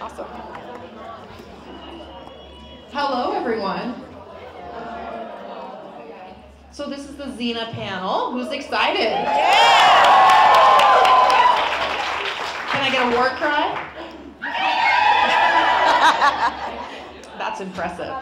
Awesome. Hello, everyone. So this is the Xena panel. Who's excited? Yeah! Can I get a war cry? That's impressive.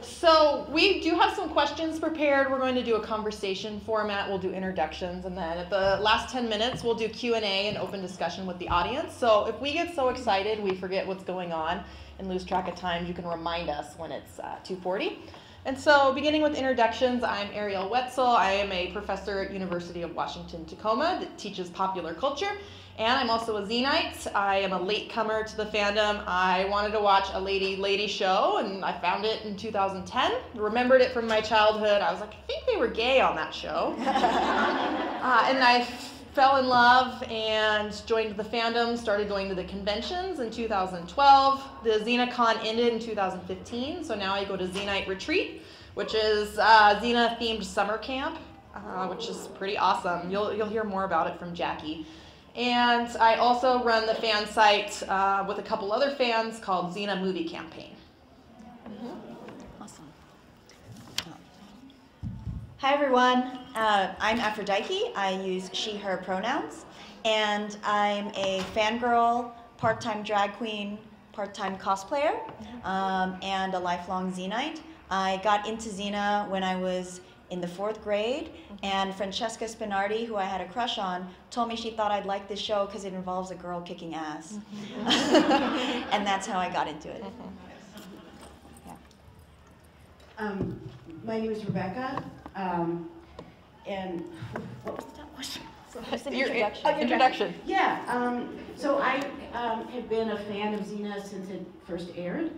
So we do have some questions prepared. We're going to do a conversation format. We'll do introductions, and then at the last 10 minutes, we'll do Q&A and open discussion with the audience. So if we get so excited we forget what's going on and lose track of time, you can remind us when it's 2:40. And so beginning with introductions, I'm Ariel Wetzel. I am a professor at University of Washington, Tacoma that teaches popular culture. And I'm also a Xenite. I am a latecomer to the fandom. I wanted to watch a lady show, and I found it in 2010. Remembered it from my childhood. I was like, I think they were gay on that show. And I fell in love and joined the fandom, started going to the conventions in 2012. The Xenacon ended in 2015, so now I go to Xenite Retreat, which is Xena-themed summer camp, which is pretty awesome. You'll hear more about it from Jackie. And I also run the fan site with a couple other fans called Xena Movie Campaign. Awesome. Hi, everyone. I'm Aphrodite. I use she, her pronouns. And I'm a fangirl, part-time drag queen, part-time cosplayer, and a lifelong Xenite. I got into Xena when I was in the 4th grade, and Francesca Spinardi, who I had a crush on, told me she thought I'd like this show because it involves a girl kicking ass. And that's how I got into it. Yeah. My name is Rebecca, and what was that question? Introduction. Yeah, so I have been a fan of Xena since it first aired.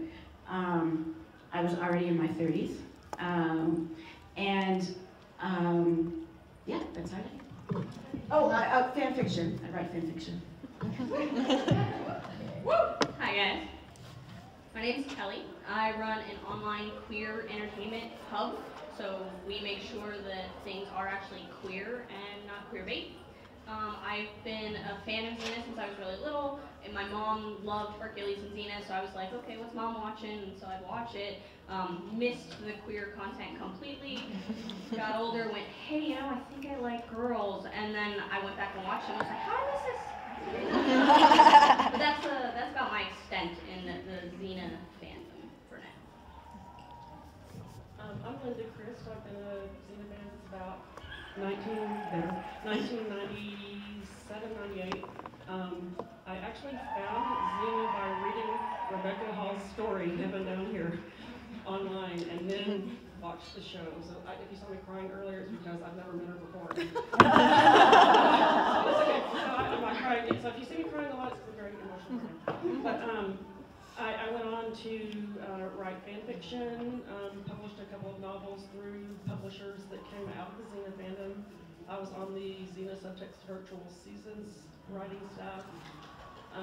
I was already in my 30s. Yeah, that's how I do. Oh, fan fiction. I write fan fiction. Hi guys. My name is Kelly. I run an online queer entertainment hub, so we make sure that things are actually queer and not queerbait. I've been a fan of Xena since I was really little, and my mom loved Hercules and Xena, so I was like, okay, what's mom watching? And so I'd watch it. Missed the queer content completely. Got older, went, hey, you know, I think I like girls, and then I went back and watched it, and I was like, how is this? But that's about my extent in the Xena fandom for now. I'm Linda Christ. I've been a Xena fan since about 1997, 98. I actually found Xena by reading Rebecca Hall's story, Heaven Down Here, online, and then watched the show. So if you saw me crying earlier, it's because I've never met her before. It's okay. I'm not crying. So if you see me crying a lot, it's a very emotional crying. But I went on to write fan fiction, published a couple of novels through publishers that came out of the Xena fandom. I was on the Xena Subtext Virtual Seasons writing staff. I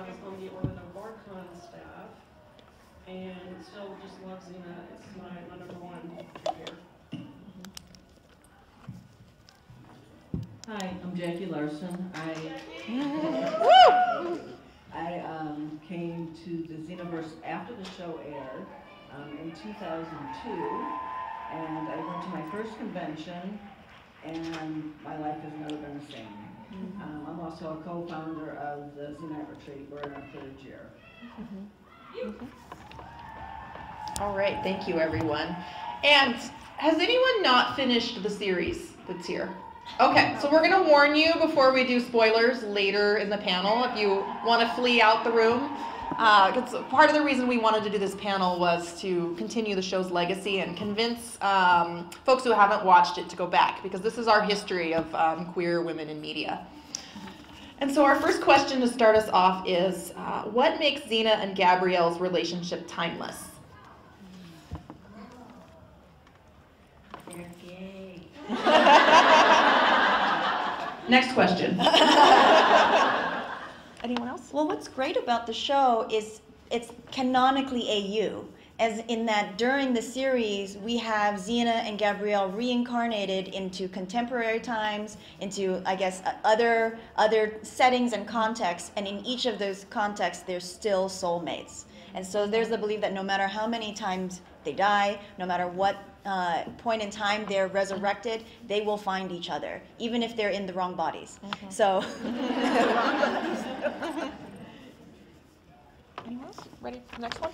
was on the Orlando BardCon staff, and still just love Xena. It's my number one favorite. Hi, I'm Jackie Larson. I came to the Xenaverse after the show aired in 2002, and I went to my first convention, and my life has never been the same. I'm also a co-founder of the Xenite Retreat. We're in our 3rd year. All right, thank you, everyone. And has anyone not finished the series that's here? Okay, so we're going to warn you before we do spoilers later in the panel if you want to flee out the room. Because part of the reason we wanted to do this panel was to continue the show's legacy and convince folks who haven't watched it to go back, because this is our history of queer women in media. And so our first question to start us off is, what makes Xena and Gabrielle's relationship timeless? They're gay. Next question. Anyone else? Well, what's great about the show is it's canonically AU. as in that during the series, we have Xena and Gabrielle reincarnated into contemporary times, into, I guess, other settings and contexts, and in each of those contexts, they're still soulmates. And so there's the belief that no matter how many times they die, no matter what point in time they're resurrected, they will find each other, even if they're in the wrong bodies. So. Anyone else? Ready for the next one?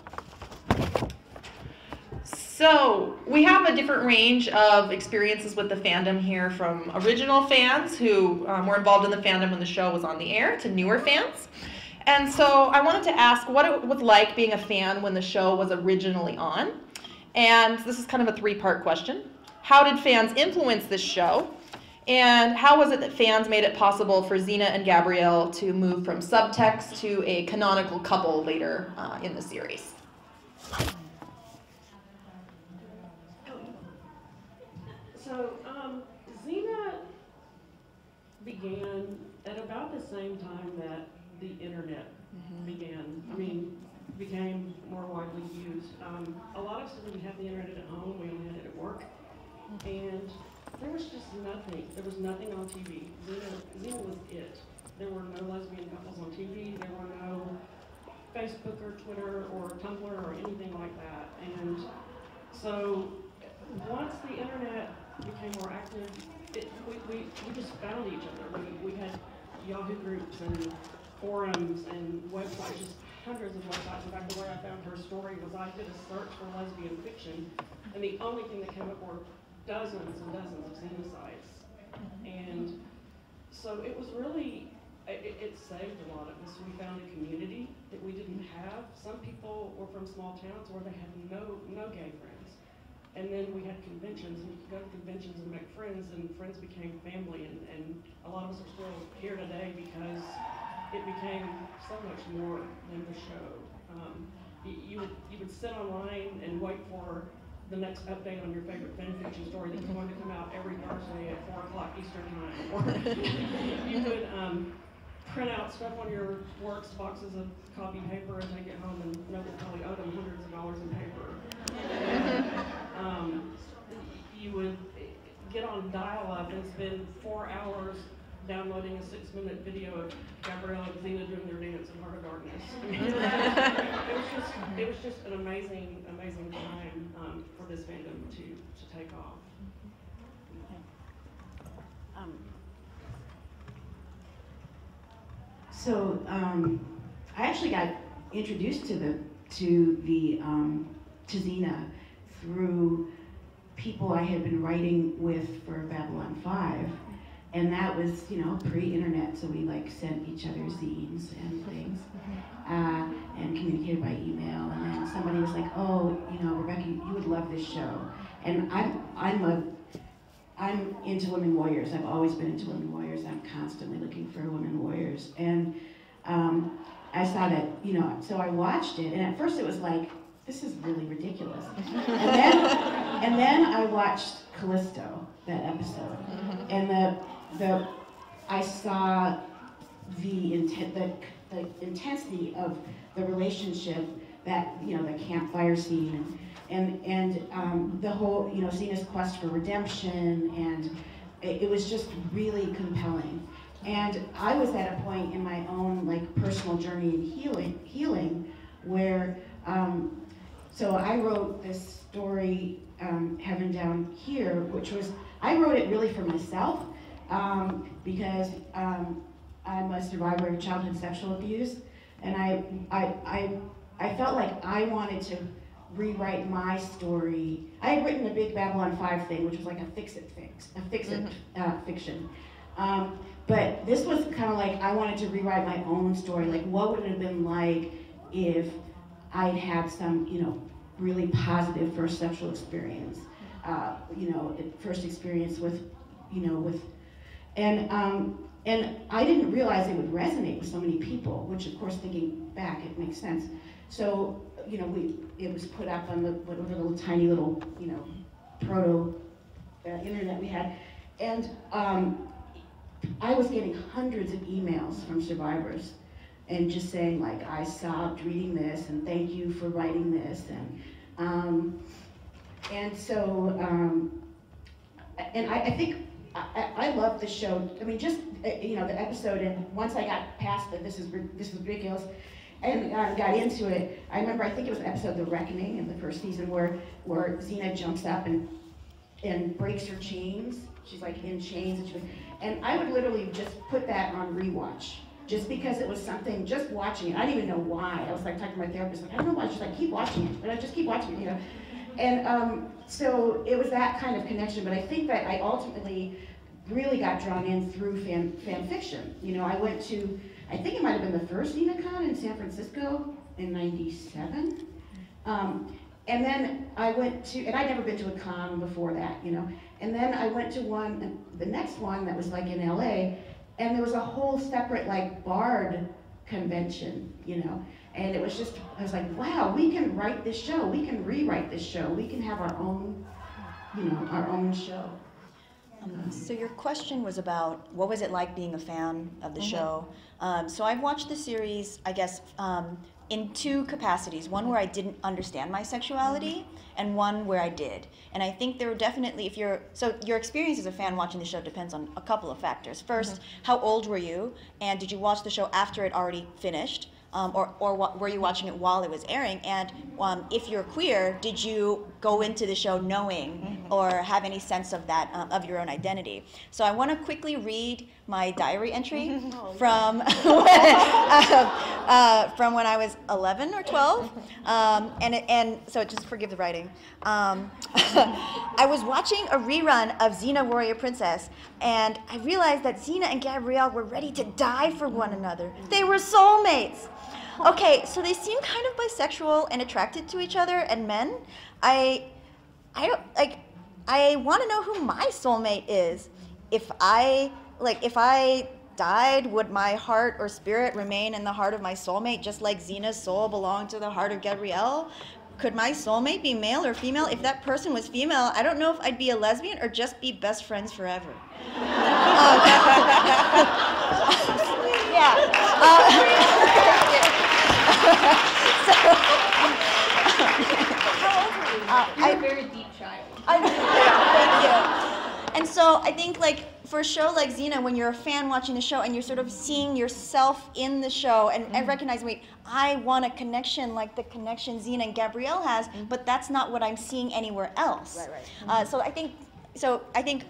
So we have a different range of experiences with the fandom here, from original fans who were involved in the fandom when the show was on the air to newer fans. And so I wanted to ask what it was like being a fan when the show was originally on. And this is kind of a three-part question. How did fans influence this show? And how was it that fans made it possible for Xena and Gabrielle to move from subtext to a canonical couple later in the series? So, Xena began at about the same time that the internet began. I mean, became more widely used. A lot of us didn't have the internet at home, we only had it at work. And there was just nothing. There was nothing on TV. Xena was it. There were no lesbian couples on TV. There were no Facebook or Twitter or Tumblr or anything like that. And so once the internet became more active, we just found each other. We had Yahoo groups and forums and websites, just hundreds of websites. In fact, the way I found her story was I did a search for lesbian fiction, and the only thing that came up were dozens and dozens of Xena sites. And so it was really, it saved a lot of us. We found a community that we didn't have. Some people were from small towns where they had no gay friends. And then we had conventions, and you could go to conventions and make friends, and friends became family, and a lot of us are still here today because it became so much more than the show. You would sit online and wait for the next update on your favorite fanfiction story that was going to come out every Thursday at 4 o'clock Eastern time. Or you would print out stuff on your works, boxes of copy paper, and take it home, and know that probably owed them hundreds of dollars in paper. And, you would get on dial-up and spend 4 hours downloading a 6-minute video of Gabrielle and Xena doing their dance in Heart of Darkness. It was just an amazing time for this fandom to take off. So I actually got introduced to Xena through people I had been writing with for Babylon 5. And that was, pre-internet, so we sent each other zines and things, and communicated by email. And then somebody was like, "Oh, Rebecca, you would love this show." And I'm into women warriors. I've always been into women warriors. I'm constantly looking for women warriors. And I saw that, so I watched it, and at first it was like, this is really ridiculous. And then I watched Callisto, that episode, and I saw the intensity of the relationship, that the campfire scene, and the whole Xena's quest for redemption, and it was just really compelling. And I was at a point in my own personal journey and healing where so I wrote this story, Heaven Down Here, which was, I wrote it really for myself. Because I'm a survivor of childhood sexual abuse, and I felt like I wanted to rewrite my story. I had written a big Babylon 5 thing, which was like a fix-it fiction. But this was kind of like I wanted to rewrite my own story. Like, what would it have been like if I'd had some, really positive first sexual experience, first experience with, And I didn't realize it would resonate with so many people, which of course, thinking back, it makes sense. So, it was put up on whatever little tiny little, proto internet we had. And I was getting hundreds of emails from survivors and just saying I sobbed reading this, and thank you for writing this, and And so, and I think I love the show. I mean, just you know, the episode, and once I got past that, this was ridiculous, and got into it. I remember, I think it was the episode "The Reckoning" in the first season, where Xena jumps up and breaks her chains. She's like in chains, and I would literally just put that on rewatch. Just because it was something, just watching it. I didn't even know why. I was like talking to my therapist, like, I don't know why. She's like, keep watching it. But I just keep watching it, you know. And so it was that kind of connection. But I think that I ultimately really got drawn in through fan fiction. You know, I went to, I think it might have been the first XenaCon in San Francisco in '97. And then I went to, and I'd never been to a con before that, you know. And then I went to one, the next one that was like in LA, and there was a whole separate like Bard convention, you know. And it was just, I was like, wow, we can write this show, we can rewrite this show, we can have our own, you know, our own show. So your question was about what was it like being a fan of the show. So I've watched the series, I guess, in two capacities. One where I didn't understand my sexuality, and one where I did. And I think there were definitely, so your experience as a fan watching the show depends on a couple of factors. First, how old were you? And did you watch the show after it already finished? Or were you watching it while it was airing? And if you're queer, did you go into the show knowing or have any sense of that, of your own identity? So I want to quickly read my diary entry from when I was 11 or 12. And so just forgive the writing. I was watching a rerun of Xena Warrior Princess, and I realized that Xena and Gabrielle were ready to die for one another. They were soulmates. Okay, so they seem kind of bisexual and attracted to each other and men. I want to know who my soulmate is. If I died, would my heart or spirit remain in the heart of my soulmate, just like Xena's soul belonged to the heart of Gabrielle? Could my soulmate be male or female? If that person was female, I don't know if I'd be a lesbian or just be best friends forever. You're a very deep child. Thank you. And so I think, like, for a show like Xena, when you're a fan watching the show and you're sort of seeing yourself in the show and recognizing, wait, I want a connection like the connection Xena and Gabrielle has, but that's not what I'm seeing anywhere else. Right. So I think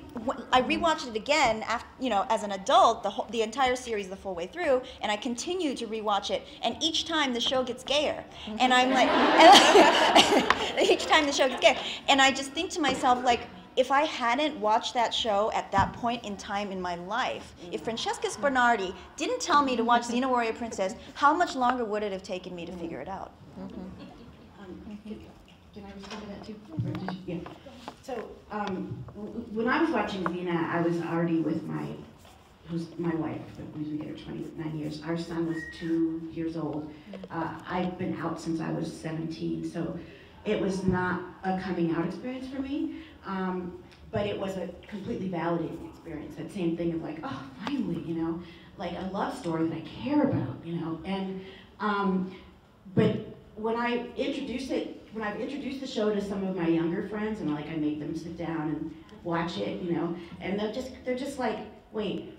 I rewatched it again after, you know, as an adult, the entire series the full way through, and I continue to rewatch it, and each time the show gets gayer, and I'm like, each time the show gets gayer, and I just think to myself, like, if I hadn't watched that show at that point in time in my life, if Francesca Sparnardi didn't tell me to watch Xena Warrior Princess, how much longer would it have taken me to figure it out? Can I respond to that too? Yeah. So when I was watching Xena, I was already with who's my wife, who's been together 29 years. Our son was 2 years old. I've been out since I was 17, so it was not a coming out experience for me. But it was a completely validating experience. That same thing of like, oh, finally, you know, like a love story that I care about, you know. And but when I've introduced the show to some of my younger friends, and like I made them sit down and watch it, you know, and they're just like, wait,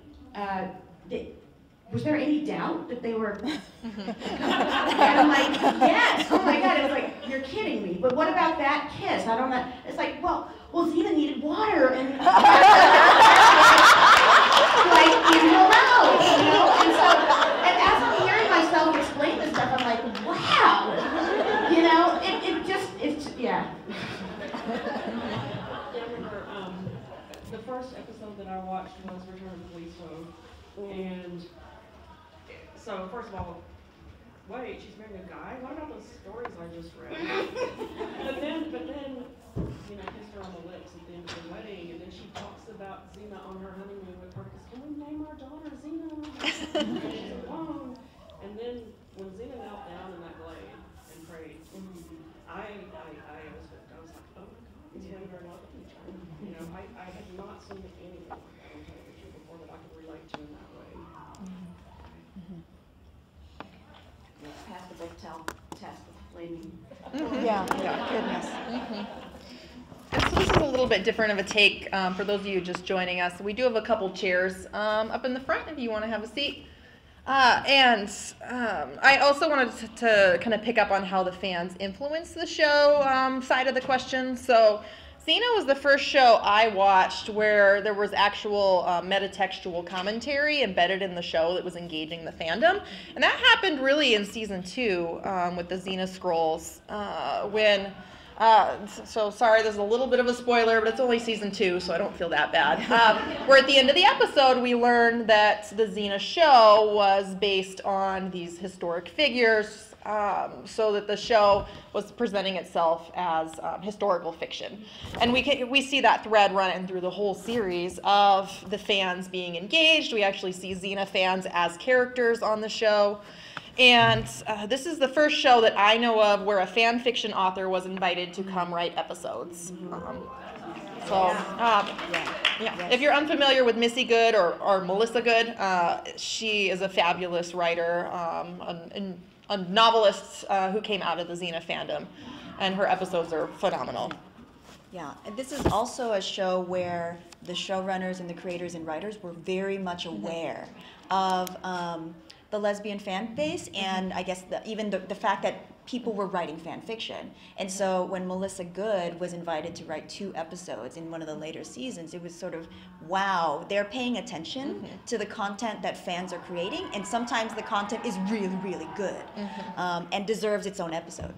was there any doubt that they were? And I'm like, yes. Oh my God! It was like, you're kidding me. But what about that kiss? I don't know. It's like, well, Xena needed water and like in her mouth, you know. And so, and as I'm hearing myself explain this stuff, I'm like, wow, you know, it's yeah. I remember the first episode that I watched was Return of the Police Phone, and so first of all, wait, she's marrying a guy? What about those stories I just read? but then, you know, kissed her on the lips at the end of the wedding, and then she talks about Xena on her honeymoon with Marcus. Can we name our daughter Xena? She's alone. And then when Xena knelt down in that glade and prayed, I was hooked. I was like, oh my God, these women are in love with each other. You know, I had not seen anything like that on television before that I could relate to in that way. Pass the book test flaming. Yeah, goodness. And so this is a little bit different of a take for those of you just joining us. We do have a couple chairs up in the front if you want to have a seat. I also wanted to kind of pick up on how the fans influence the show side of the question. So Xena was the first show I watched where there was actual metatextual commentary embedded in the show that was engaging the fandom. And that happened really in season 2 with the Xena Scrolls when... so sorry, there's a little bit of a spoiler, but it's only season 2, so I don't feel that bad. Where at the end of the episode, we learned that the Xena show was based on these historic figures, so that the show was presenting itself as historical fiction. And we see that thread running through the whole series of the fans being engaged. We actually see Xena fans as characters on the show. And this is the first show that I know of where a fan fiction author was invited to come write episodes. If you're unfamiliar with Missy Good or Melissa Good, she is a fabulous writer, a novelist who came out of the Xena fandom, and her episodes are phenomenal. Yeah, and this is also a show where the showrunners and the creators and writers were very much aware of the lesbian fan base, and I guess even the fact that people were writing fan fiction. And so when Melissa Good was invited to write 2 episodes in one of the later seasons, it was sort of, wow, they're paying attention to the content that fans are creating, and sometimes the content is really, really good and deserves its own episode.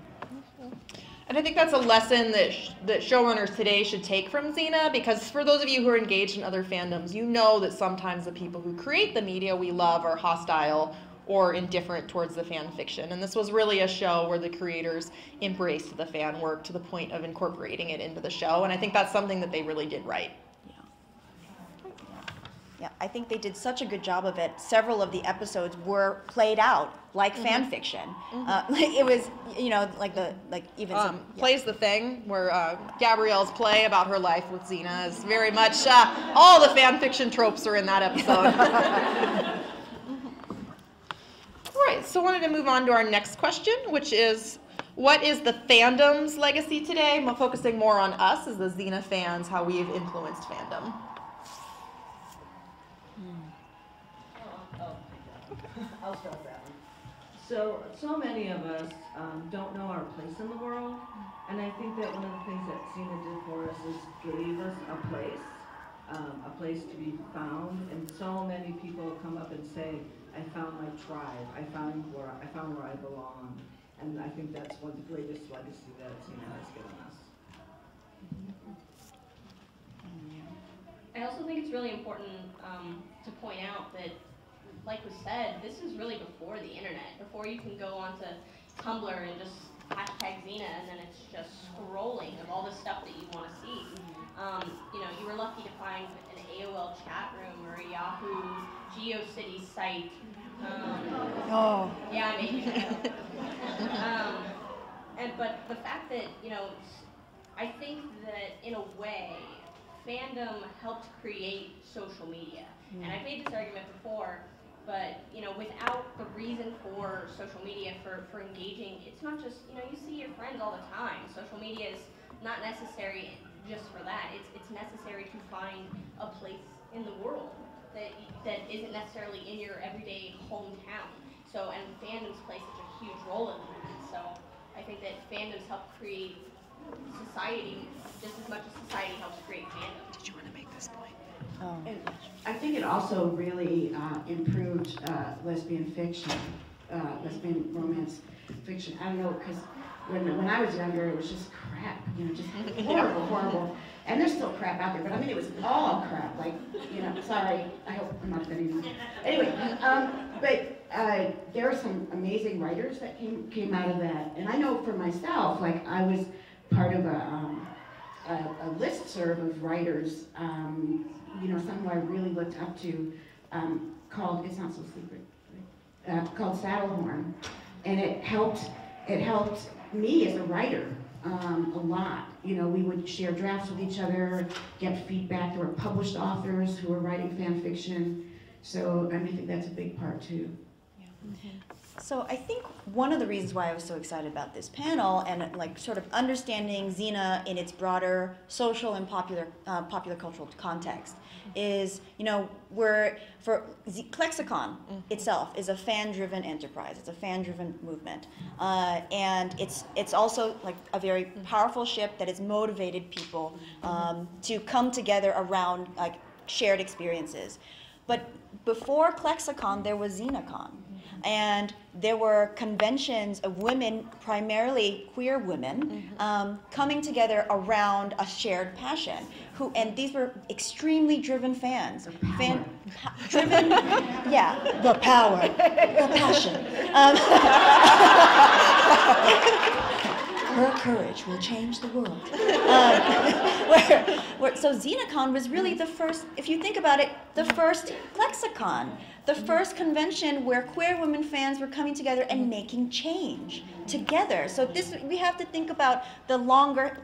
And I think that's a lesson that showrunners today should take from Xena, because for those of you who are engaged in other fandoms, you know that sometimes the people who create the media we love are hostile or indifferent towards the fan fiction. And this was really a show where the creators embraced the fan work to the point of incorporating it into the show. And I think that's something that they really did right. Yeah, I think they did such a good job of it. Several of the episodes were played out like fan fiction. It was, Play's the Thing, where Gabrielle's play about her life with Xena is very much, all the fan fiction tropes are in that episode. All right, so I wanted to move on to our next question, which is, what is the fandom's legacy today? I'm focusing more on us as the Xena fans, how we've influenced fandom. I'll start that one. So many of us don't know our place in the world, and I think that one of the things that Xena did for us is gave us a place to be found, and so many people come up and say, I found my tribe, I found where I belong, and I think that's one of the greatest legacy that Xena has given us. I also think it's really important to point out that, like was said, this is really before the internet, before you can go onto Tumblr and just hashtag Xena, and then it's just scrolling of all the stuff that you want to see. You were lucky to find an AOL chat room or a Yahoo GeoCities site. Yeah, I made it. But the fact that, I think that in a way, fandom helped create social media. And I've made this argument before, but without the reason for social media for engaging, it's not just, you see your friends all the time. Social media is not necessary just for that. It's necessary to find a place in the world that isn't necessarily in your everyday hometown. So, and fandoms play such a huge role in that. So I think that fandoms help create society just as much as society helps create fandom. Did you want to make this point? And I think it also really improved lesbian fiction, lesbian romance fiction. I don't know, because when I was younger, it was just crap, just horrible. And there's still crap out there, but I mean, it was all crap. Like, sorry, I hope I'm not offending you. Anyway, but there are some amazing writers that came out of that. And I know for myself, like, I was part of a listserv of writers, some who I really looked up to, called, it's not so secret, right? Called Saddlehorn. And it helped me as a writer a lot. We would share drafts with each other, get feedback. There were published authors who were writing fan fiction. So I think that's a big part too. Yeah. So I think one of the reasons why I was so excited about this panel and like sort of understanding Xena in its broader social and popular cultural context is, you know, Clexacon itself is a fan-driven enterprise. It's a fan-driven movement, and it's also like a very powerful ship that has motivated people to come together around like shared experiences. But before Clexacon, there was XenaCon. And there were conventions of women, primarily queer women, coming together around a shared passion. And these were extremely driven fans. Driven, yeah, the power, the passion. Her courage will change the world. So XenaCon was really the first, if you think about it, the first Clexacon, the first convention where queer women fans were coming together and making change together. So we have to think about the longer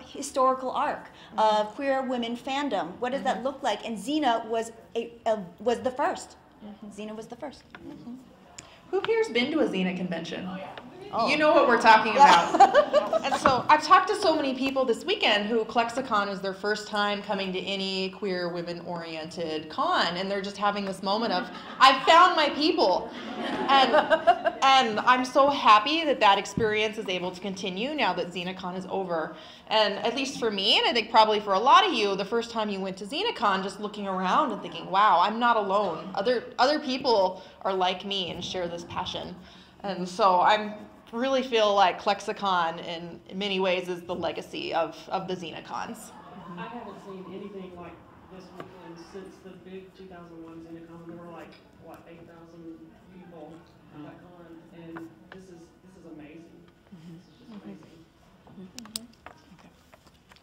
historical arc of queer women fandom. What does that look like? And Xena was the first. Xena was the first. Who here's been to a Xena convention? Oh. You know what we're talking about. And so I've talked to so many people this weekend who Clexacon is their first time coming to any queer women-oriented con, and they're just having this moment of, I've found my people. And I'm so happy that that experience is able to continue now that XenaCon is over. And at least for me, and I think probably for a lot of you, the first time you went to XenaCon, just looking around and thinking, wow, I'm not alone. Other people are like me and share this passion. And so I really feel like Clexacon in many ways is the legacy of the XenaCons. I haven't seen anything like this weekend since the big 2001 XenaCon. There were like, what, 8,000 people at that con, and this is amazing. This is just amazing.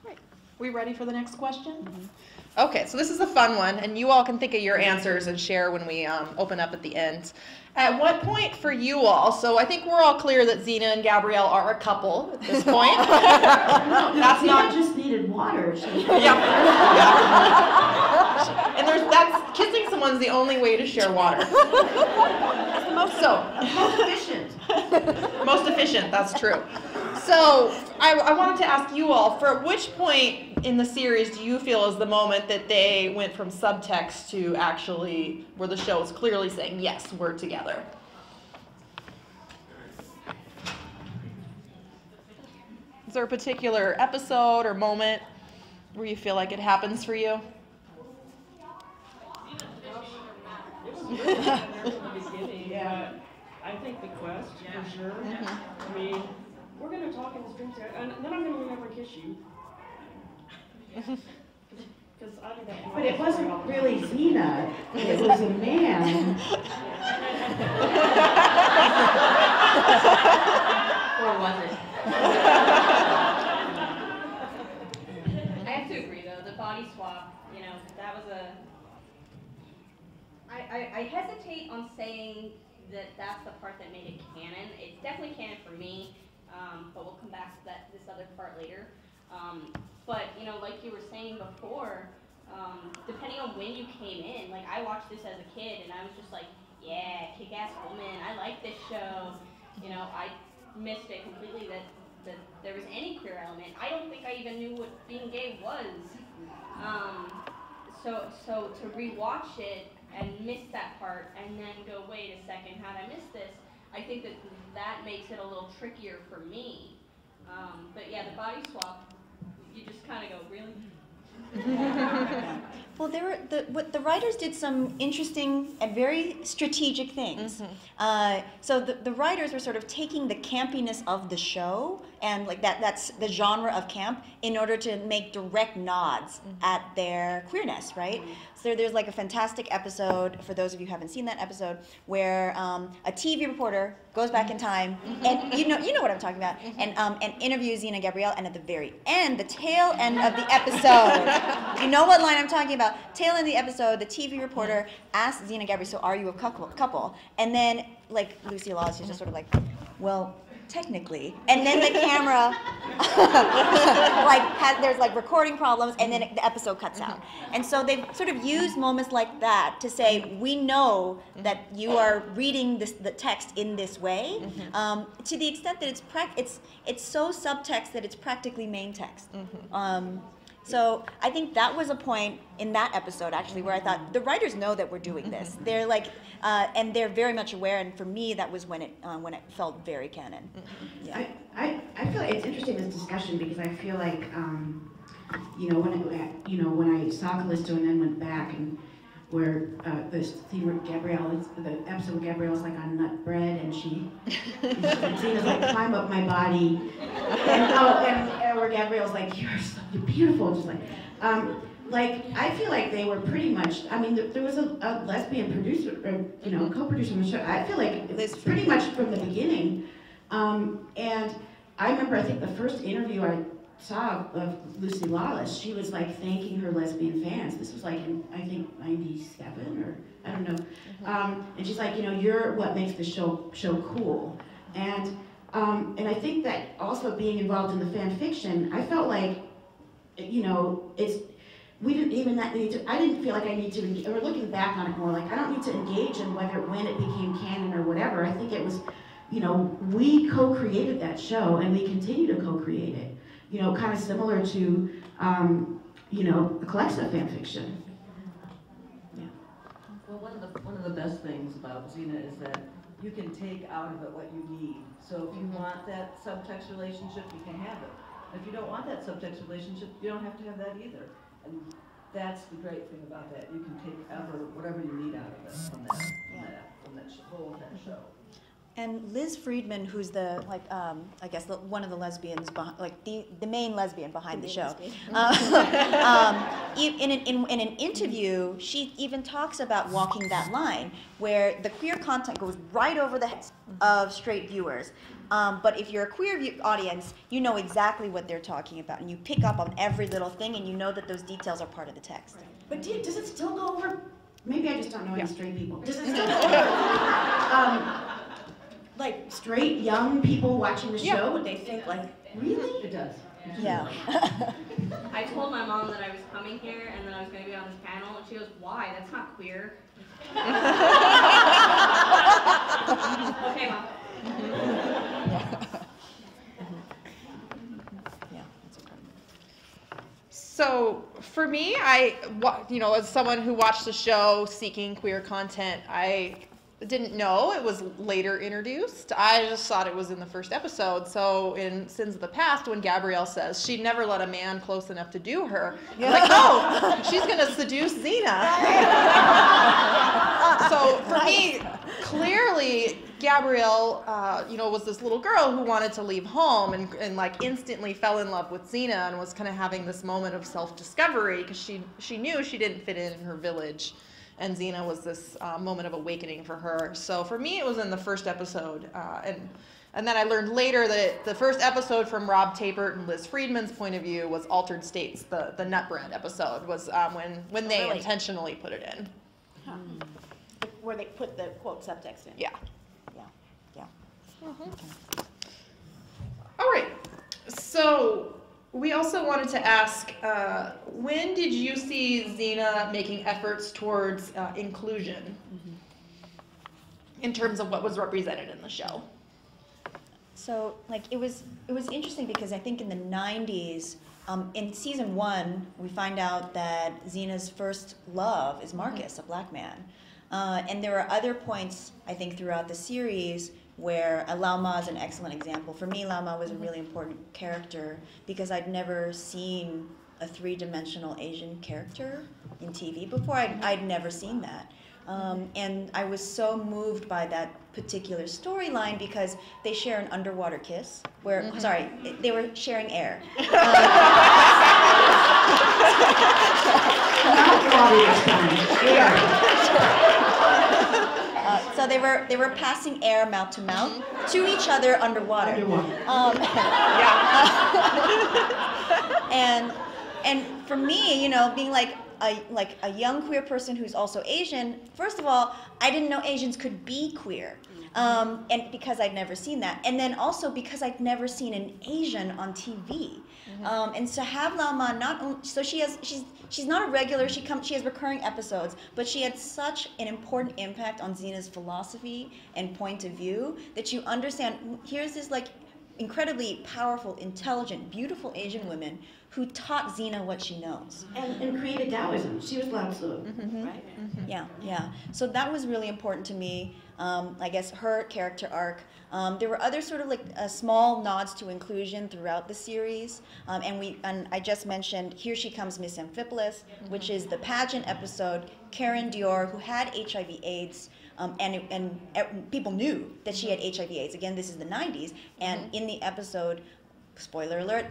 Right. We ready for the next question? Okay, so this is a fun one, and you all can think of your answers and share when we open up at the end. At what point for you all, so I think we're all clear that Xena and Gabrielle are a couple at this point. No, That's not just needed water. Yeah. And that's kissing someone's the only way to share water. That's the most efficient. Most efficient, that's true. So I wanted to ask you all, for which point in the series do you feel is the moment that they went from subtext to actually where the show is clearly saying, yes, we're together? Is there a particular episode or moment where you feel like it happens for you? Yeah, I think the quest, for sure. I mean, we're going to talk in the stream together, and then I'm going to remember and kiss you. Because I do that. But it wasn't really Xena. It was a man. Or was it? I have to agree though, the body swap, you know, that was a... I hesitate on saying that that's the part that made it canon. It's definitely canon for me, but we'll come back to this other part later. But, you know, like you were saying before, depending on when you came in, like I watched this as a kid and I was just like, yeah, kick-ass woman, I like this show. You know, I missed it completely that there was any queer element. I don't think I even knew what being gay was. So to rewatch it and miss that part and then go, wait a second, how'd I miss this? I think that makes it a little trickier for me. But yeah, the body swap, you just kind of go, really? Well, the writers did some interesting and very strategic things. So the writers were sort of taking the campiness of the show and like that's the genre of camp in order to make direct nods at their queerness, right? So there's like a fantastic episode, for those of you who haven't seen that episode, where a TV reporter goes back in time, and you know what I'm talking about, and interviews Xena and Gabrielle, and at the very end, the tail end of the episode, you know what line I'm talking about, tail end of the episode, the TV reporter asks Xena and Gabrielle, so are you a couple? And then, like, Lucy Lawless is just sort of like, well, technically, and then the camera there's like recording problems, and then the episode cuts out. And so they've sort of used moments like that to say, we know that you are reading the text in this way, to the extent that it's so subtext that it's practically main text. So I think that was a point in that episode, actually, where I thought, the writers know that we're doing this. They're like, and they're very much aware, and for me, that was when it felt very canon. Yeah. I feel like it's interesting, this discussion, because I feel like, when I saw Callisto and then went back, and where the scene where the episode where Gabrielle's like on nut bread, and Xena's like, climb up my body, and where Gabrielle's like, you're so beautiful, just like I feel like they were pretty much, I mean, there was a lesbian producer, co-producer on the show. I feel like it's pretty much from the beginning, and I remember, I think the first interview I saw of Lucy Lawless, she was like thanking her lesbian fans. This was like in, I think, 97 or I don't know. And she's like, you're what makes the show cool. And I think that also being involved in the fan fiction, I felt like, we didn't even need to, I didn't feel like I need to, or looking back on it more, like I don't need to engage in when it became canon or whatever. I think it was, we co-created that show and we continue to co-create it. Kind of similar to, the Clexacon fan fiction. Yeah. Well, one of the best things about Xena is that you can take out of it what you need. So if you want that subtext relationship, you can have it. If you don't want that subtext relationship, you don't have to have that either. And that's the great thing about that. You can take whatever you need out of it from that whole show. And Liz Friedman, who's the I guess one of the lesbians, the main lesbian behind the show. In an interview, she even talks about walking that line, where the queer content goes right over the heads of straight viewers. But if you're a queer audience, you know exactly what they're talking about, and you pick up on every little thing, and you know that those details are part of the text. But does it still go over? Maybe I just don't know any straight people. Does it still go over? Like straight young people watching the show, would they think like, really? It does. Yeah. I told my mom that I was coming here and that I was going to be on this panel, and she goes, "Why? That's not queer." Okay, Mom. So for me, as someone who watched the show seeking queer content, I didn't know it was later introduced. I just thought it was in the first episode. So in Sins of the Past, when Gabrielle says she'd never let a man close enough to do her, I'm like, oh, she's gonna seduce Xena. So for me, clearly Gabrielle, was this little girl who wanted to leave home and like instantly fell in love with Xena and was kind of having this moment of self-discovery because she knew she didn't fit in her village. And Xena was this moment of awakening for her. So for me, it was in the first episode. And then I learned later that the first episode from Rob Tapert and Liz Friedman's point of view was Altered States, the Nutbrand episode, was when they intentionally put it in. Where they put the quote subtext in. Yeah. Yeah. Okay. All right. So we also wanted to ask, when did you see Xena making efforts towards inclusion in terms of what was represented in the show? So, it was interesting because I think in the 90s, in season 1, we find out that Xena's first love is Marcus, a black man. And there are other points, I think, throughout the series where Lauma is an excellent example. For me, Lauma was a really important character because I'd never seen a three-dimensional Asian character in TV before. I'd never seen that. And I was so moved by that particular storyline because they share an underwater kiss where, sorry, they were sharing air. So they were passing air mouth to mouth to each other underwater. And for me, being like a young queer person who's also Asian, first of all, I didn't know Asians could be queer. And because I'd never seen that. And then also because I'd never seen an Asian on TV. And to have Lama not only, so she's not a regular, she has recurring episodes, but she had such an important impact on Xena's philosophy and point of view that you understand, here's this like incredibly powerful, intelligent, beautiful Asian woman who taught Xena what she knows. And created Taoism. She was Lao Tzu, right? Yeah, yeah. So that was really important to me. I guess her character arc. There were other sort of like small nods to inclusion throughout the series. And I just mentioned Here She Comes Miss Amphipolis, which is the pageant episode. Karen Dior, who had HIV/AIDS, and people knew that she had HIV/AIDS. Again, this is the 90s. And in the episode, spoiler alert,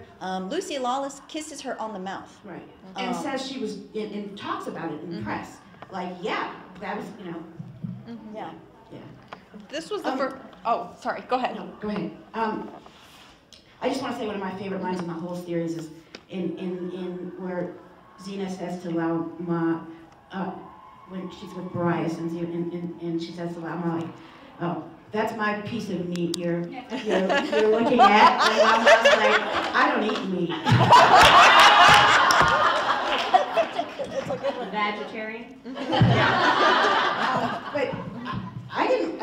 Lucy Lawless kisses her on the mouth. Right. And says she was, and talks about it in the press. Like, yeah, that was, you know. Yeah. Yeah. This was the first. Oh, sorry. Go ahead. No, go ahead. I just want to say one of my favorite lines in the whole series is in where Xena says to Lao Ma, when she's with Boreas, and she says to Lao Ma, like, "Oh, that's my piece of meat you're looking at." And Lao Ma's like, "I don't eat meat." Vegetarian. But I didn't.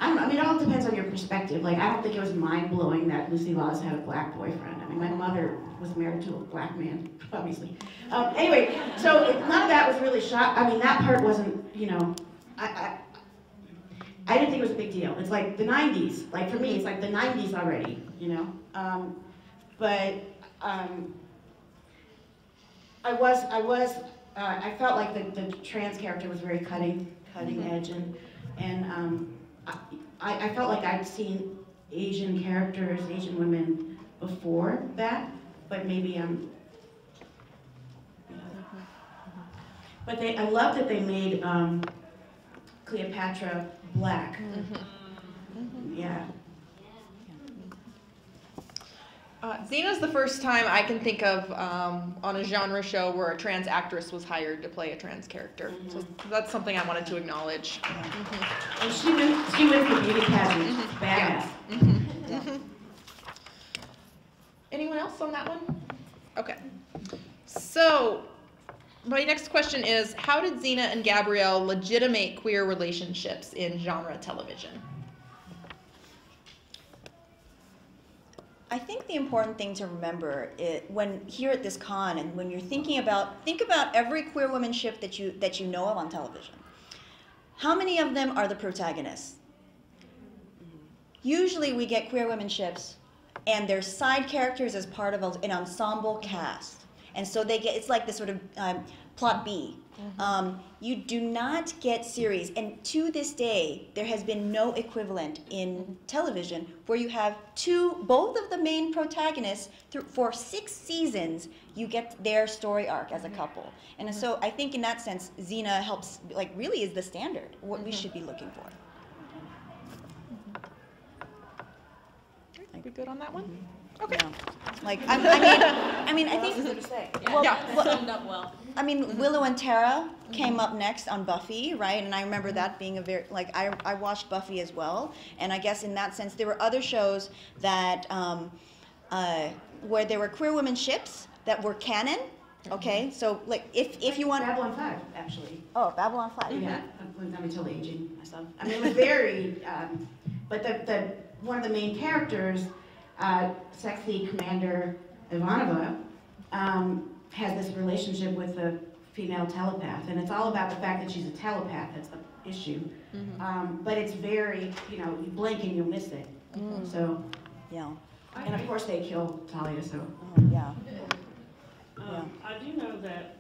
I mean, it all depends on your perspective. Like, I don't think it was mind-blowing that Lucy Lawless had a black boyfriend. I mean, my mother was married to a black man, obviously. Anyway, so none of that was really that part wasn't, you know, I didn't think it was a big deal. It's like the 90s. Like, for me, it's like the 90s already, you know? I felt like the trans character was very cutting edge, and I felt like I'd seen Asian characters, Asian women before that, but maybe but I love that they made Cleopatra black. Yeah. Xena's the first time I can think of on a genre show where a trans actress was hired to play a trans character. So that's something I wanted to acknowledge. And she went for beauty pageant. Badass. Yeah. Anyone else on that one? Okay. So my next question is, how did Xena and Gabrielle legitimate queer relationships in genre television? I think the important thing to remember when here at this con and when you're think about every queer woman ship that you know of on television. How many of them are the protagonists? Usually we get queer women ships and they're side characters as part of an ensemble cast. And so it's like this sort of plot B. You do not get series, and to this day, there has been no equivalent in television where you have both of the main protagonists for 6 seasons, you get their story arc as a couple. And so I think in that sense, Xena helps, like, really is the standard, what we should be looking for. Are we good on that one? Okay. Yeah. Like, I mean, I think. Summed up well. I mean, Willow and Tara came up next on Buffy, right? And I remember that being a very, like, I watched Buffy as well. And I guess in that sense, there were other shows that, where there were queer women ships that were canon, okay? So, like, if you want. Babylon 5, actually. Oh, Babylon 5. Yeah, I'm until aging myself. I mean, it was very, but one of the main characters, sexy Commander Ivanova, has this relationship with a female telepath, and it's all about the fact that she's a telepath. That's the issue. But it's very, you blink and you'll miss it. So, yeah. And of course they kill Talia. So, yeah. I do know that,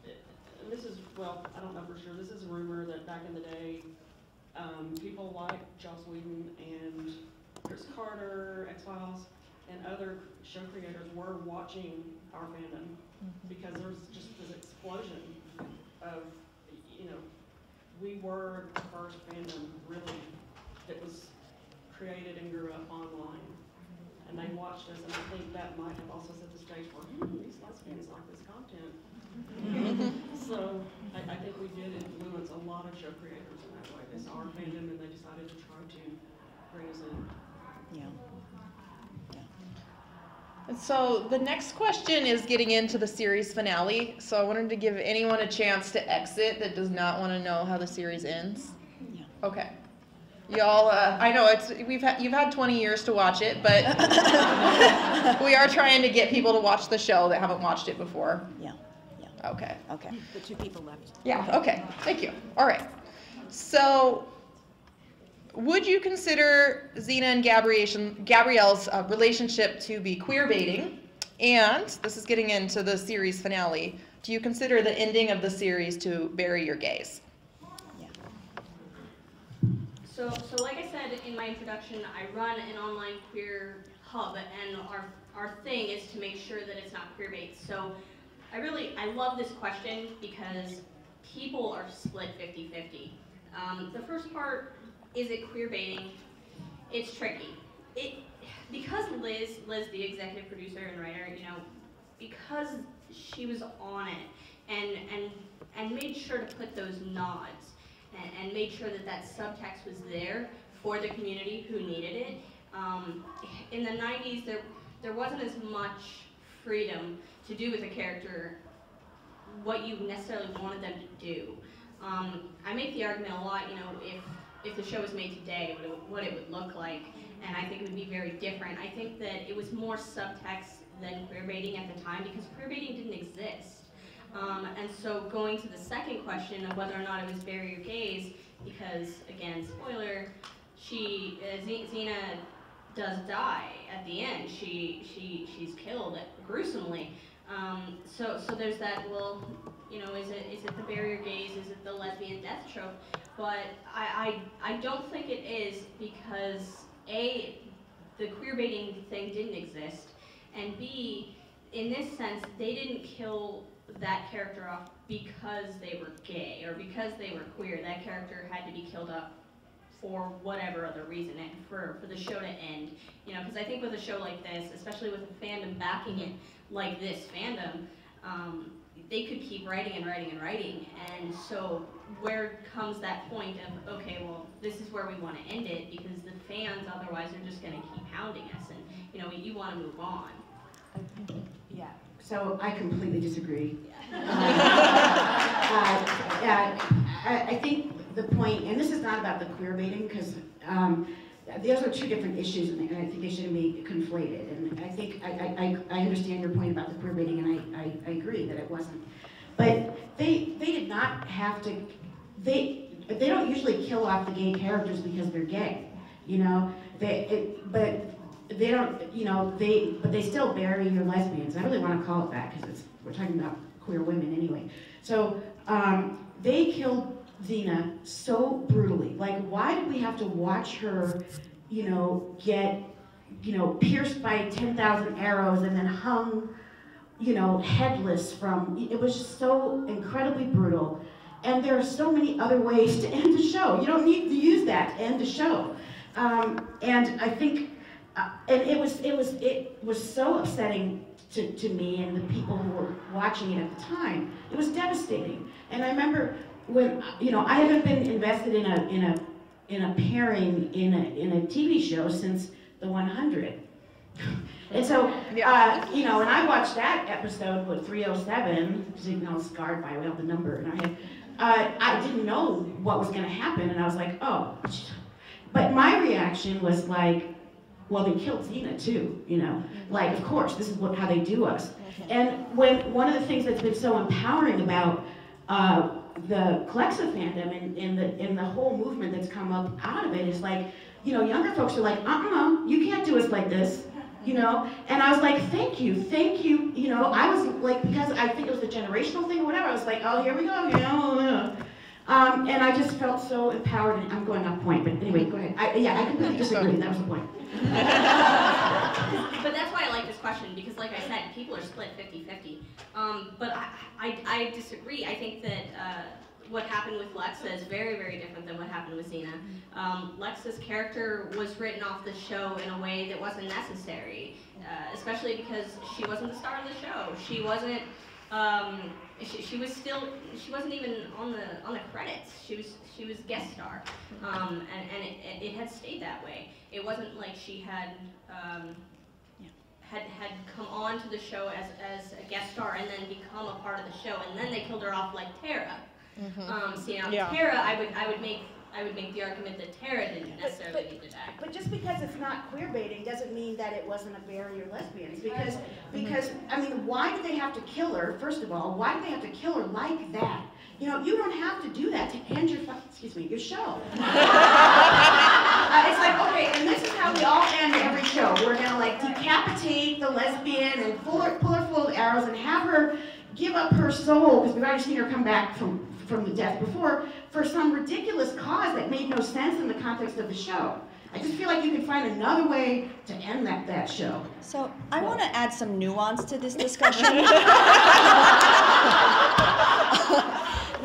and this is, well, I don't know for sure. This is a rumor that back in the day, people like Joss Whedon and Chris Carter, X-Files, and other show creators were watching our fandom because there was just this explosion of, we were the first fandom really that was created and grew up online. and they watched us, and I think that might have also set the stage for, these lesbians like this content. So I think we did influence a lot of show creators in that way. They saw our fandom and they decided to try to bring us in. Yeah. And so the next question is getting into the series finale. So I wanted to give anyone a chance to exit that does not want to know how the series ends. Yeah. Okay. Y'all, I know you've had 20 years to watch it, but we are trying to get people to watch the show that haven't watched it before. Yeah. Okay. Okay. The 2 people left. Yeah, okay. Thank you. All right. So would you consider Xena and Gabrielle's relationship to be queer baiting? And this is getting into the series finale. Do you consider the ending of the series to bury your gays? So like I said in my introduction, I run an online queer hub, and our thing is to make sure that it's not queer bait. So I love this question because people are split 50-50. The first part, is it queer baiting? It's tricky. Because Liz, the executive producer and writer, because she was on it and made sure to put those nods and made sure that subtext was there for the community who needed it. In the 90s, there wasn't as much freedom to do with a character what you necessarily wanted them to do. I make the argument a lot, if the show was made today, what it would look like, and I think it would be very different. I think that it was more subtext than queer baiting at the time because queer baiting didn't exist. And so going to the second question of whether or not it was bury your gays, because again, spoiler, Xena does die at the end. She's killed gruesomely. So there's that. Well, is it the bury your gays? Is it the lesbian death trope? But I don't think it is because A, the queer baiting thing didn't exist, and B, in this sense, they didn't kill that character off because they were gay or because they were queer. That character had to be killed off for whatever other reason, and for the show to end. Because I think with a show like this, especially with a fandom backing it like this fandom, they could keep writing and writing and writing. And so where comes that point of, okay, well, this is where we want to end it because the fans otherwise are just going to keep hounding us, and you want to move on. Yeah. So I completely disagree. I think the point, and this is not about the queer baiting, because those are 2 different issues, and I think they shouldn't be conflated. And I think I understand your point about the queer baiting, and I agree that it wasn't. But they did not have to. They don't usually kill off the gay characters because they're gay, but they don't, but they still bury your lesbians. I really want to call it that because we're talking about queer women anyway. So they killed Xena so brutally. Like, why did we have to watch her, get, pierced by 10,000 arrows and then hung, headless from? It was just so incredibly brutal. And there are so many other ways to end a show. You don't need to use that to end a show. And I think. And it was so upsetting to me and the people who were watching it at the time. It was devastating. And I remember when I haven't been invested in a pairing in a TV show since the 100. And so and I watched that episode with 307, because scarred by the number in our head. I didn't know what was going to happen, and I was like, oh. But my reaction was like, well, they killed Xena too, like, of course, this is how they do us. And one of the things that's been so empowering about the Clexa fandom and the whole movement that's come up out of it is like, younger folks are like, you can't do us like this, and I was like, thank you, I was like, because I think it was a generational thing or whatever, I was like, oh, here we go, and I just felt so empowered, and I'm going off point, but anyway, go ahead. I completely disagree, that was the point. But that's why I like this question, because like I said, people are split 50-50. But I disagree. I think that what happened with Lexa is very, very different than what happened with Xena. Lexa's character was written off the show in a way that wasn't necessary, especially because she wasn't the star of the show. She wasn't. She wasn't even on the credits. She was guest star, and it had stayed that way. It wasn't like she had come on to the show as a guest star and then become a part of the show, and then they killed her off like Tara. See, now Tara, I would make the argument that Tara didn't necessarily need to die. But just because it's not queer baiting doesn't mean that it wasn't a barrier lesbians. Because I mean, why did they have to kill her? First of all, why did they have to kill her like that? You know, you don't have to do that to end your your show. It's like, okay, and this is how we all end every show. We're gonna like decapitate the lesbian and pull her full of arrows and have her give up her soul, because we've already seen her come back from the death before, for some ridiculous cause that made no sense in the context of the show. I just feel like you can find another way to end that show. So I want to add some nuance to this discussion.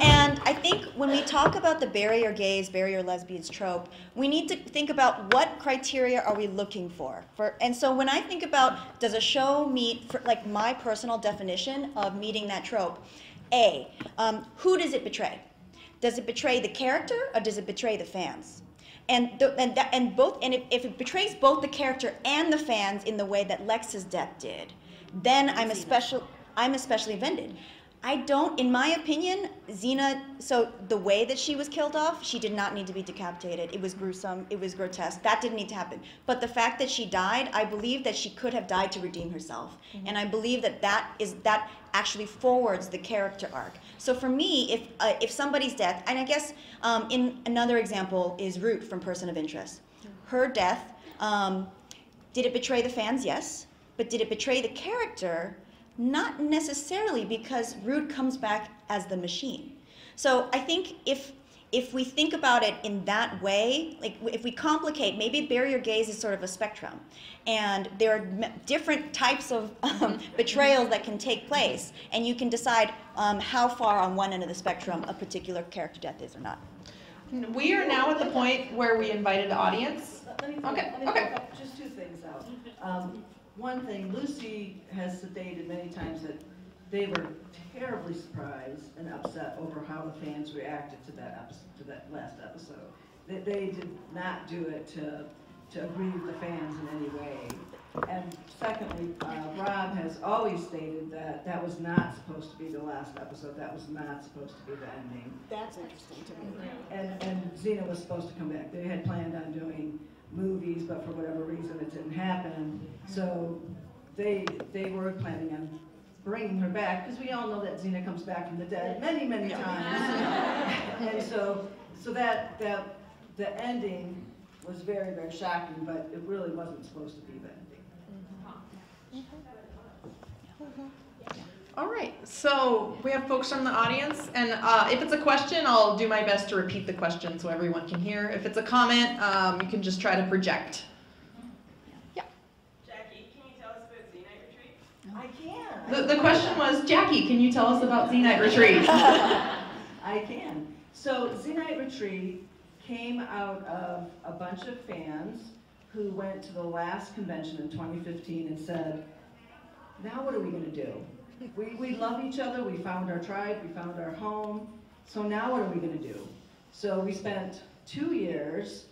And I think when we talk about the barrier gays, barrier lesbians trope, we need to think about what criteria are we looking for. And so when I think about, does a show meet, like my personal definition of meeting that trope, A, who does it betray? Does it betray the character or does it betray the fans? And if it betrays both the character and the fans in the way that Lex's death did, then I'm especially offended. I don't, in my opinion, Xena, so the way that she was killed off, she did not need to be decapitated. It was gruesome, it was grotesque, that didn't need to happen. But the fact that she died, I believe that she could have died to redeem herself. And I believe that actually forwards the character arc. So for me, if somebody's death, and I guess in another example is Root from Person of Interest. Her death, did it betray the fans? Yes. But did it betray the character? Not necessarily, because Root comes back as the machine. So I think if we think about it in that way, like if we complicate, maybe barrier gaze is sort of a spectrum, and there are different types of betrayals that can take place, and you can decide how far on one end of the spectrum a particular character death is or not. We are now at the point where we invited the audience. Let me Okay. just two things out. One thing, Lucy has stated many times that they were terribly surprised and upset over how the fans reacted to that last episode. They did not do it to aggrieve the fans in any way. And secondly, Rob has always stated that that was not supposed to be the last episode. That was not supposed to be the ending. That's interesting to me. And Xena was supposed to come back. They had planned on doing movies, but for whatever reason it didn't happen. So they were planning on bringing her back, because we all know that Xena comes back from the dead many, many times. And so that the ending was very, very shocking, but it really wasn't supposed to be the ending. All right, so we have folks from the audience, and if it's a question, I'll do my best to repeat the question so everyone can hear. If it's a comment, you can just try to project. Yeah. Jackie, can you tell us about Xenite Retreat? I can. The question was, Jackie, can you tell us about Xenite Retreat? I can. So Xenite Retreat came out of a bunch of fans who went to the last convention in 2015 and said, now what are we going to do? We love each other, we found our tribe, we found our home, so now what are we going to do? So we spent 2 years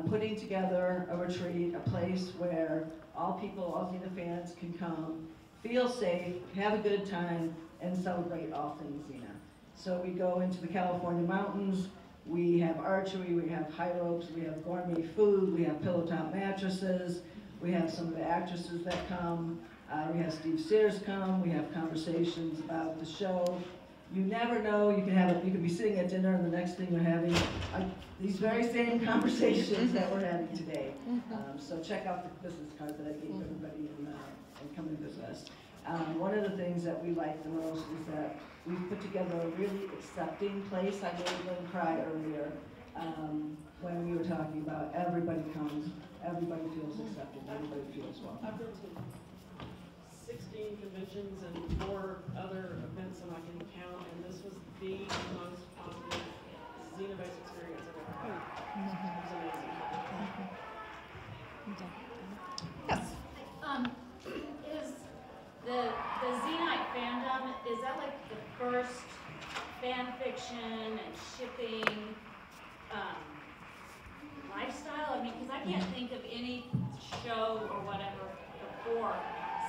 putting together a retreat, a place where all people, all Xena fans can come, feel safe, have a good time, and celebrate all things Xena. So we go into the California mountains, we have archery, we have high ropes, we have gourmet food, we have pillow top mattresses, we have some of the actresses that come. We have Steve Sears come, we have conversations about the show. You never know, you can be sitting at dinner and the next thing you're having these very same conversations that we're having today. So check out the business card that I gave everybody and come and visit us. One of the things that we like the most is that we've put together a really accepting place. I made Lynn cry earlier when we were talking about everybody comes, everybody feels accepted, everybody feels welcome. 16 conventions and 4 other events than I can count, and this was the most positive Xena-based experience I've ever had. It was amazing. Yes. Is the Xenite fandom, is that like the first fan fiction and shipping lifestyle? I mean, because I can't think of any show or whatever before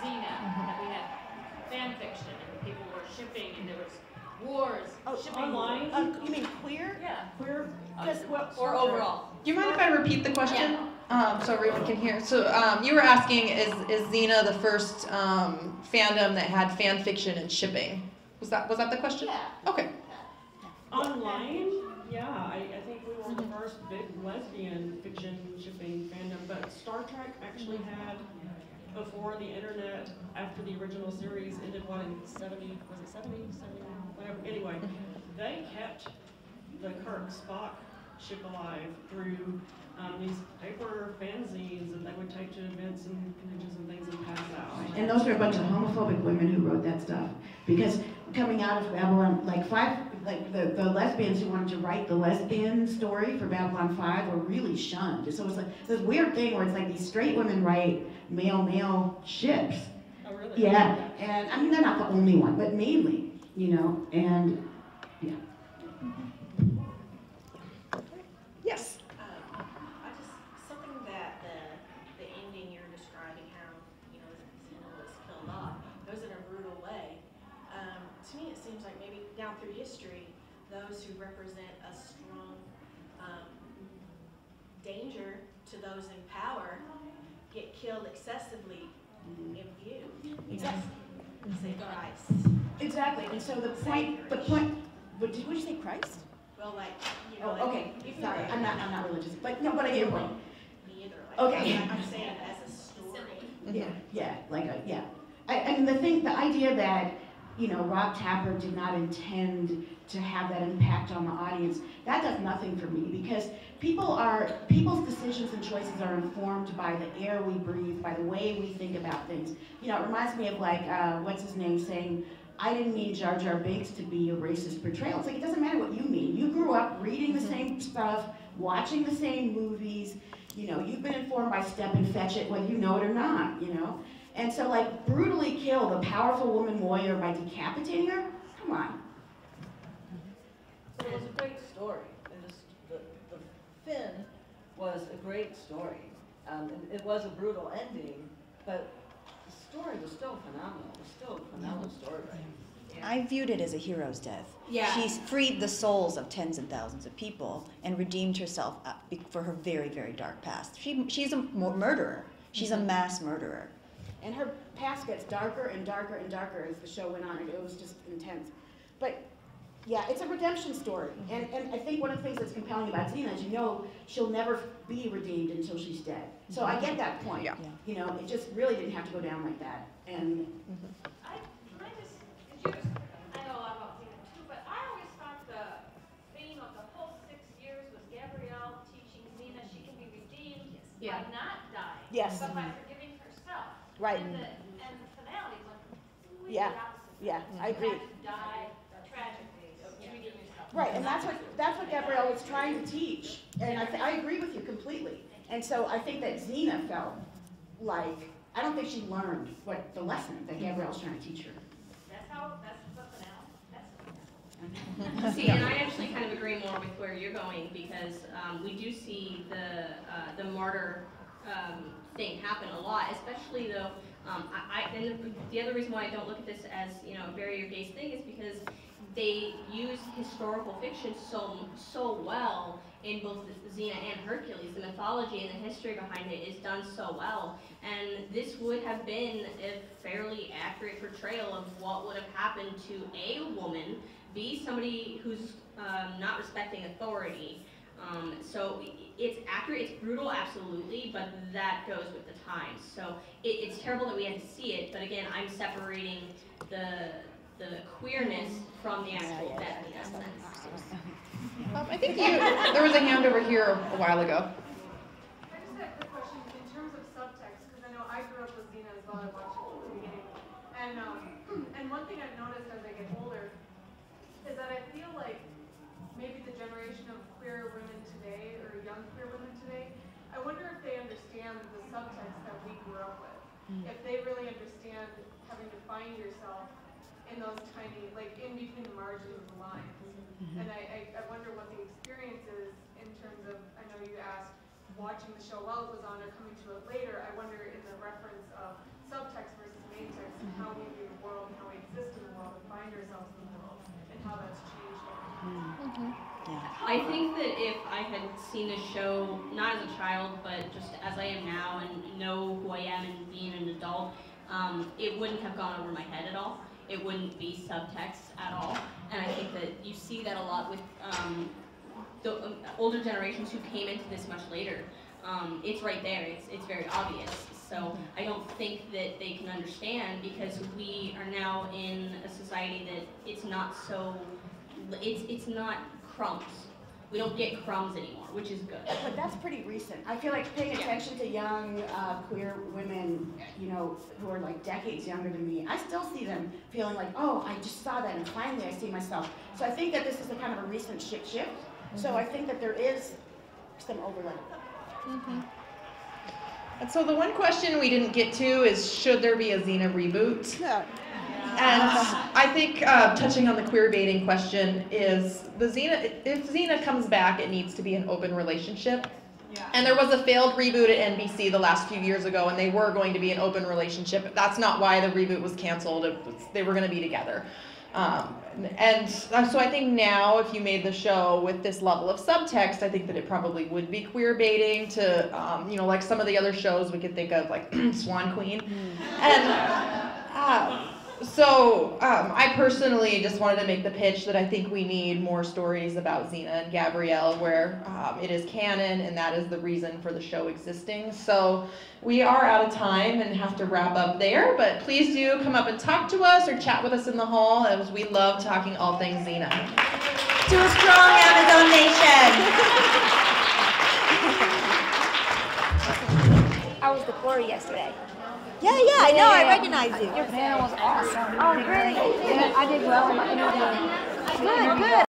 Xena that we had fan fiction and people were shipping and there was wars. Shipping Online? You mean queer? Yeah. Queer? Or overall. Do you mind if I repeat the question? So everyone can hear. So you were asking, is Xena the first fandom that had fan fiction and shipping? Was that the question? Yeah. Okay. Online? Yeah, I think we were the first big lesbian fiction shipping fandom, but Star Trek actually had, before the internet, after the original series ended, what, in 70, was it 70, whatever, anyway, they kept the Kirk Spock ship alive through these paper fanzines that they would take to events and conventions and things and pass out. And those are a bunch of homophobic women who wrote that stuff. Because coming out of Babylon, the lesbians who wanted to write the lesbian story for Babylon 5 were really shunned. So it was like this weird thing where it's like these straight women write male ships. Oh, really? Yeah, and I mean, they're not the only one, but mainly, you know, and yeah. Yes. Something that the ending you're describing, how, you know, Xena was killed off, goes in a brutal way. To me, it seems like maybe down through history, those who represent a strong danger to those in power get killed excessively in view. Exactly. Say Christ. Exactly, and so the point, would you say Christ? Well, like, you know, Oh, okay, even sorry, though- I'm not religious, but no, but I get your point. Me either. Like, Okay. I'm saying it as a story. Yeah. I mean, the idea that, you know, Rob Tapper did not intend to have that impact on the audience, that does nothing for me, because people's decisions and choices are informed by the air we breathe, by the way we think about things. You know, it reminds me of like, what's his name saying, I didn't mean Jar Jar Binks to be a racist portrayal. It's like, it doesn't matter what you mean. You grew up reading the same stuff, watching the same movies, you know, you've been informed by Step and Fetch It, whether you know it or not, you know? And so, like, brutally kill the powerful woman warrior by decapitating her? Come on. But it was a great story. The Finn was a great story. And it was a brutal ending, but the story was still phenomenal. It was still a phenomenal story. I viewed it as a hero's death. Yeah. She's freed the souls of tens and thousands of people and redeemed herself for her very, very dark past. She's a murderer. She's a mass murderer. And her past gets darker and darker and darker as the show went on, and it was just intense. But yeah, it's a redemption story. And I think one of the things that's compelling about Xena is, you know, she'll never be redeemed until she's dead. So I get that point. Yeah. You know, it just really didn't have to go down like that. And I know a lot about Xena too, but I always thought the theme of the whole 6 years was Gabrielle teaching Xena she can be redeemed by not dying, Yes. but by forgiving herself. Right. And the finale is like completely Yeah. opposite. Yeah, I You agree. have to die tragically to redeem yourself. right, and that's what Gabrielle was trying to teach. And I agree with you completely. And so I think that Xena felt like, I don't think she learned what the lesson that Gabrielle was trying to teach her. That's the finale. See, and I actually kind of agree more with where you're going, because we do see the martyr thing happen a lot, especially though. And the other reason why I don't look at this as, you know, a barrier-based thing is because they use historical fiction so well in both Xena and Hercules. The mythology and the history behind it is done so well, and this would have been a fairly accurate portrayal of what would have happened to a woman, be somebody who's not respecting authority. So it's accurate, it's brutal, absolutely, but that goes with the times. So it's terrible that we had to see it, but again, I'm separating the queerness from the actual death in that sense. I think there was a hand over here a while ago. I just had a quick question in terms of subtext, because I know I grew up with Xena as well. I watched it from the beginning. if they really understand having to find yourself in those tiny, like in between the margins of the lines. And I wonder what the experience is in terms of, I know you asked, watching the show while it was on or coming to it later. I wonder in the reference of subtext versus main text and how we view the world and how we exist in the world and find ourselves in the world and how that's changed over time. I think that if I had seen this show, not as a child, but just as I am now and know who I am and being an adult, it wouldn't have gone over my head at all. It wouldn't be subtext at all. And I think that you see that a lot with the older generations who came into this much later. It's right there, it's very obvious. So I don't think that they can understand because we are now in a society that it's not so, it's not crumbs. We don't get crumbs anymore, which is good. But that's pretty recent. I feel like paying attention to young queer women, you know, who are like decades younger than me, I still see them feeling like, oh, I just saw that and finally I see myself. So I think that this is a kind of a recent shift. So I think that there is some overlap. And so the one question we didn't get to is, should there be a Xena reboot? And I think touching on the queer baiting question is, if Xena comes back, it needs to be an open relationship. And there was a failed reboot at NBC the last few years ago, and they were going to be an open relationship. That's not why the reboot was canceled. They were going to be together. And so I think now, if you made the show with this level of subtext, I think that it probably would be queer baiting to, you know, like some of the other shows we could think of, like Swan Queen. And so I personally just wanted to make the pitch that I think we need more stories about Xena and Gabrielle where it is canon and that is the reason for the show existing. So we are out of time and have to wrap up there, but please do come up and talk to us or chat with us in the hall, as we love talking all things Xena. To a strong Amazon nation! I was the Corey yesterday. Yeah, I know, I recognize you. Your panel was awesome. Oh, great. I did well in my interview. Good.